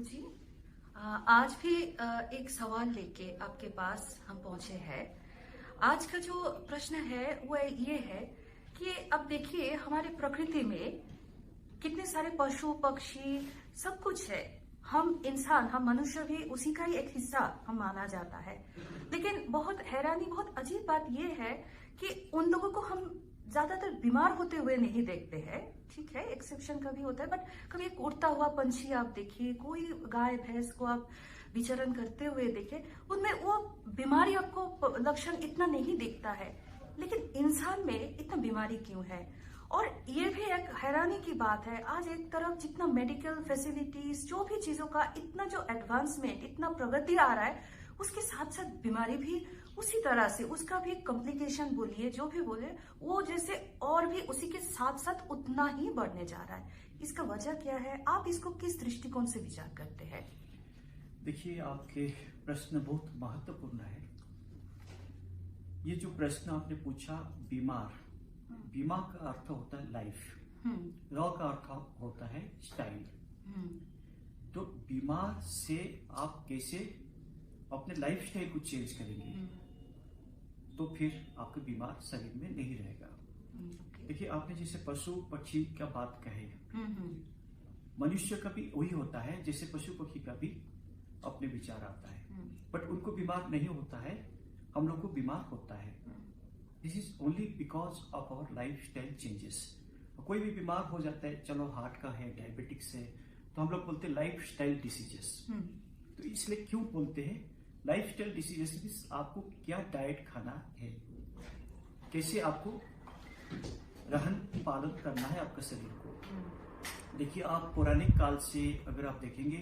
गुरुजी। आज भी एक सवाल लेके आपके पास हम पहुंचे हैं। आज का जो प्रश्न है वो ये है कि अब देखिए हमारे प्रकृति में कितने सारे पशु पक्षी सब कुछ है। हम इंसान, हम मनुष्य भी उसी का ही एक हिस्सा हम माना जाता है। लेकिन बहुत हैरानी, बहुत अजीब बात ये है कि उन लोगों को हम ज्यादातर बीमार होते हुए नहीं देखते हैं। ठीक है, एक्सेप्शन कभी होता है, बट कभी एक उड़ता हुआ पंछी आप देखिए, कोई गाय भैंस को आप विचरण करते हुए देखे, उनमें वो बीमारी आपको लक्षण इतना नहीं दिखता है। लेकिन इंसान में इतना बीमारी क्यों है? और ये भी एक हैरानी की बात है, आज एक तरफ जितना मेडिकल फैसिलिटीज, जो भी चीजों का इतना जो एडवांसमेंट, इतना प्रगति आ रहा है, उसके साथ साथ बीमारी भी उसी तरह से, उसका भी कॉम्प्लिकेशन बोलिए, जो भी बोले, वो जैसे और भी उसी के साथ साथ उतना ही बढ़ने जा रहा है। इसका वजह क्या है? आप इसको किस दृष्टिकोण से विचार करते हैं? देखिए, आपके प्रश्न बहुत महत्वपूर्ण है। ये जो प्रश्न आपने पूछा, बीमार, बीमा का अर्थ होता है लाइफ, रॉ का अर्थ होता है स्टाइल। तो बीमार से आप कैसे अपने लाइफ स्टाइल को चेंज करेंगे, तो फिर आपके बीमार शरीर में नहीं रहेगा। देखिए, आपने जैसे पशु पक्षी का बात कहे, मनुष्य का भी वही होता है, जैसे पशु पक्षी का भी अपने विचार आता है, बट उनको बीमार नहीं होता है, हम लोग को बीमार होता है। This is only because of our lifestyle changes. कोई भी बीमार हो जाता है, चलो हार्ट का है, डायबिटिक्स है, तो हम लोग बोलते हैं लाइफ स्टाइल डिसीजेस। तो इसलिए क्यों बोलते हैं लाइफ स्टाइल डिसीजेस? मीन्स आपको क्या डाइट खाना है, कैसे आपको रहन पालन करना है आपका शरीर को। देखिए, आप पौराणिक काल से अगर आप देखेंगे,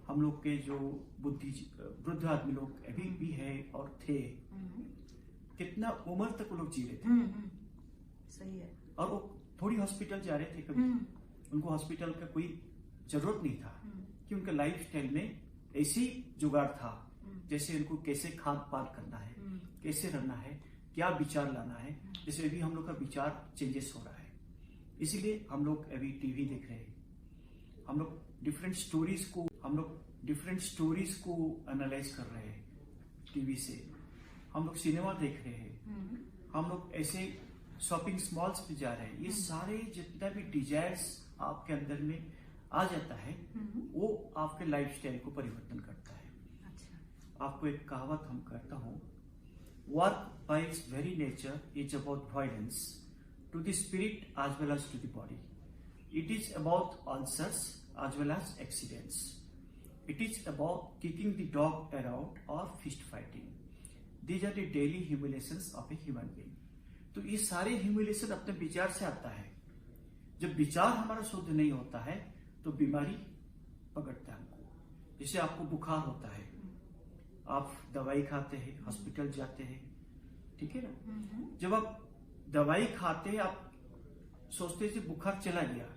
हम लोग के जो वृद्ध आदमी लोग अभी भी है और थे, कितना उम्र तक वो लोग जी रहे थे। सही है। और वो थोड़ी हॉस्पिटल जा रहे थे, कभी उनको हॉस्पिटल का कोई जरूरत नहीं था, कि उनका लाइफ स्टाइल में ऐसी जुगाड़ था, जैसे उनको कैसे खान पान करना है, कैसे रहना है, क्या विचार लाना है। जैसे अभी हम लोग का विचार चेंजेस हो रहा है, इसीलिए हम लोग अभी टीवी देख रहे हैं, हम लोग डिफरेंट स्टोरीज को एनालाइज कर रहे हैं टीवी से, हम लोग सिनेमा देख रहे हैं, हम लोग ऐसे शॉपिंग मॉल्स पे जा रहे हैं। ये सारे जितना भी डिजायर्स आपके अंदर में आ जाता है, वो आपके लाइफ स्टाइल को परिवर्तन करता है। अच्छा। आपको एक कहावत हम करता हूँ, work by its very nature is about violence to the spirit as well as to the body. It is about ulcers as well as accidents. It is about kicking the dog around और fist fighting. These are the daily humiliations of a human being। तो ये सारे humiliation अपने विचार से आता है। जब विचार हमारा शुद्ध नहीं होता है तो बीमारी पकड़ता है हमको। जैसे आपको बुखार होता है, आप दवाई खाते हैं, हॉस्पिटल जाते हैं, ठीक है ना। जब आप दवाई खाते हैं, आप सोचते हैं कि बुखार चला गया,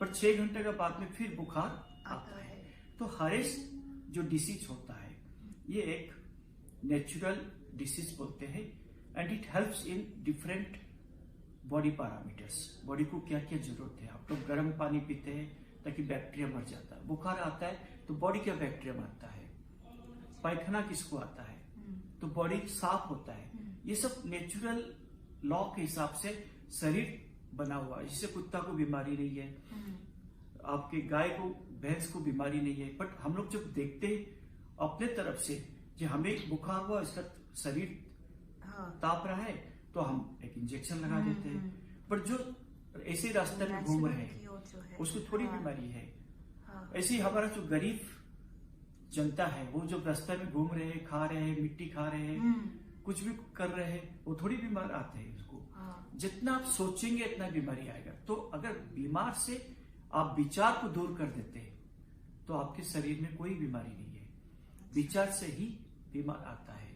पर 6 घंटे के बाद में फिर बुखार आता है। तो हर एक जो डिसीज होता है, ये एक नेचुरल डिसीज बोलते हैं, and it helps in different body parameters. Body को क्या क्या जरूरत है, आप लोग गर्म पानी पीते हैं ताकि बैक्टीरिया मर जाता है, बुखार आता है तो बॉडी का बैक्टीरिया मरता है, पायखाना किसको आता है तो बॉडी साफ होता है। ये सब नेचुरल लॉ के हिसाब से शरीर बना हुआ है। जैसे कुत्ता को बीमारी नहीं है, आपके गाय को, भैंस को बीमारी नहीं है, बट हम लोग जब देखते हैं अपने तरफ से कि हमें बुखार हुआ, इसका शरीर ताप रहा है, तो हम एक इंजेक्शन लगा देते हैं। पर जो ऐसे रास्ते में घूम रहे हैं उसको थोड़ी बीमारी है। ऐसे ही हमारा जो गरीब जनता है, वो जो रास्ते में घूम रहे हैं, खा रहे हैं, मिट्टी खा रहे हैं, कुछ भी कर रहे हैं, वो थोड़ी बीमार आते हैं। उसको जितना आप सोचेंगे इतना बीमारी आएगा। तो अगर बीमार से आप विचार को दूर कर देते हैं तो आपके शरीर में कोई बीमारी नहीं है। विचार से ही बीमार आता है।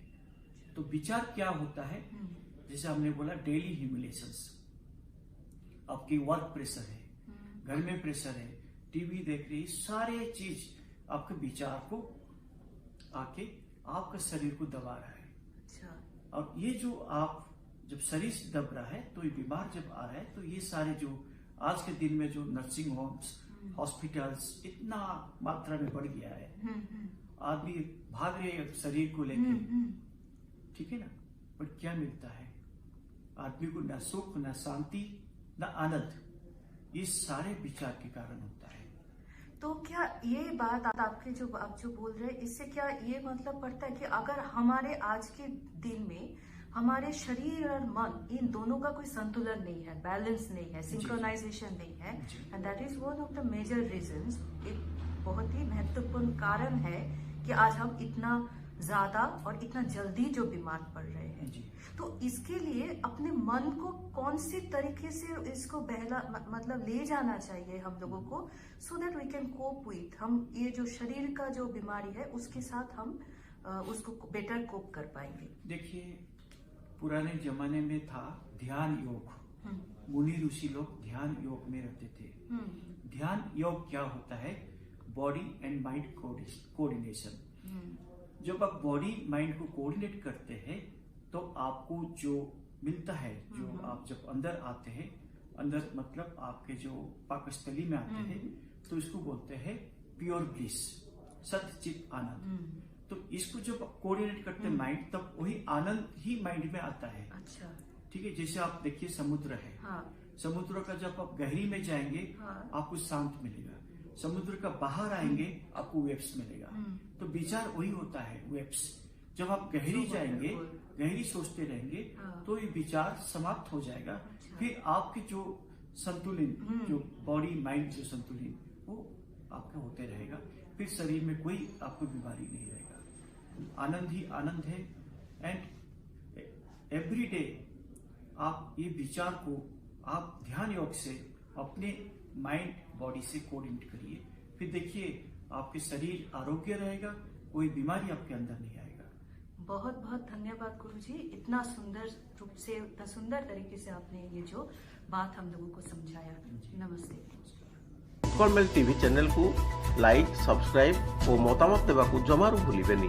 तो विचार क्या होता है? जैसे हमने बोला, डेली ह्यूमिलेशंस, आपकी वर्क प्रेशर है, घर में प्रेशर है, टीवी देख रही, सारे चीज आपके विचार को आके आपका शरीर को दबा रहा है। अच्छा। और ये जो आप जब शरीर दब रहा है, तो ये बीमार जब आ रहा है, तो ये सारे जो आज के दिन में जो नर्सिंग होम्स हॉस्पिटल्स इतना मात्रा में बढ़ गया है, आदमी भाग रहे हैं शरीर को लेके, ठीक है ना, पर क्या मिलता है आदमी को? ना सुख, ना शांति, ना आनंद। ये सारे विचार के कारण होता है। तो क्या ये बात आपके जो आप जो बोल रहे हैं, इससे क्या ये मतलब पड़ता है कि अगर हमारे आज के दिन में हमारे शरीर और मन इन दोनों का कोई संतुलन नहीं है, बैलेंस नहीं है, सिंक्रोनाइजेशन नहीं है, and that is one of the major reasons, एक बहुत ही महत्वपूर्ण कारण है कि आज हम इतना ज्यादा और इतना जल्दी जो बीमार पड़ रहे हैं। तो इसके लिए अपने मन को कौन सी तरीके से इसको मतलब ले जाना चाहिए हम लोगों को, so that we can cope with, हम ये जो शरीर का जो बीमारी है उसके साथ हम उसको बेटर कोप कर पाएंगे। देखिए, पुराने जमाने में था ध्यान योग, मुनि ऋषि लोग ध्यान योग में रहते थे। ध्यान योग क्या होता है? Body and mind coordination. जब आप बॉडी माइंड को कोऑर्डिनेट करते हैं तो आपको जो मिलता है, जो आप जब अंदर आते हैं, अंदर मतलब आपके जो पाकस्थली में आते हैं, तो इसको बोलते हैं प्योर ब्लिस, सच्चित आनंद। तो इसको जब कोऑर्डिनेट करते हैं माइंड, तब वही आनंद ही माइंड में आता है। अच्छा, ठीक है। जैसे आप देखिए समुद्र है, समुद्र का जब आप गहरी में जाएंगे आपको शांत मिलेगा, समुद्र का बाहर आएंगे आपको वेव्स मिलेगा। तो विचार वही होता है, वेव्स। जब आप गहरी जाएंगे, गहरी सोचते रहेंगे, तो ये विचार समाप्त हो जाएगा। फिर आपके जो संतुलन, जो बॉडी माइंड जो संतुलन, वो आपका होते रहेगा। फिर शरीर में कोई आपको बीमारी नहीं रहेगा। आनंद ही आनंद है। एंड एवरी डे आप ये विचार को आप ध्यान योग से अपने माइंड बॉडी से कोऑर्डिनेट करिए। फिर देखिए आपके शरीर आरोग्य रहेगा, कोई बीमारी आपके अंदर नहीं आएगा। बहुत बहुत धन्यवाद गुरुजी, इतना सुंदर रूप से, इतना सुंदर तरीके से आपने ये जो बात हम लोगों को समझाया। नमस्ते। कॉर्मेल टीवी चैनल को लाइक, सब्सक्राइब और मतामत देवाकू जमारू भूलिबेनी।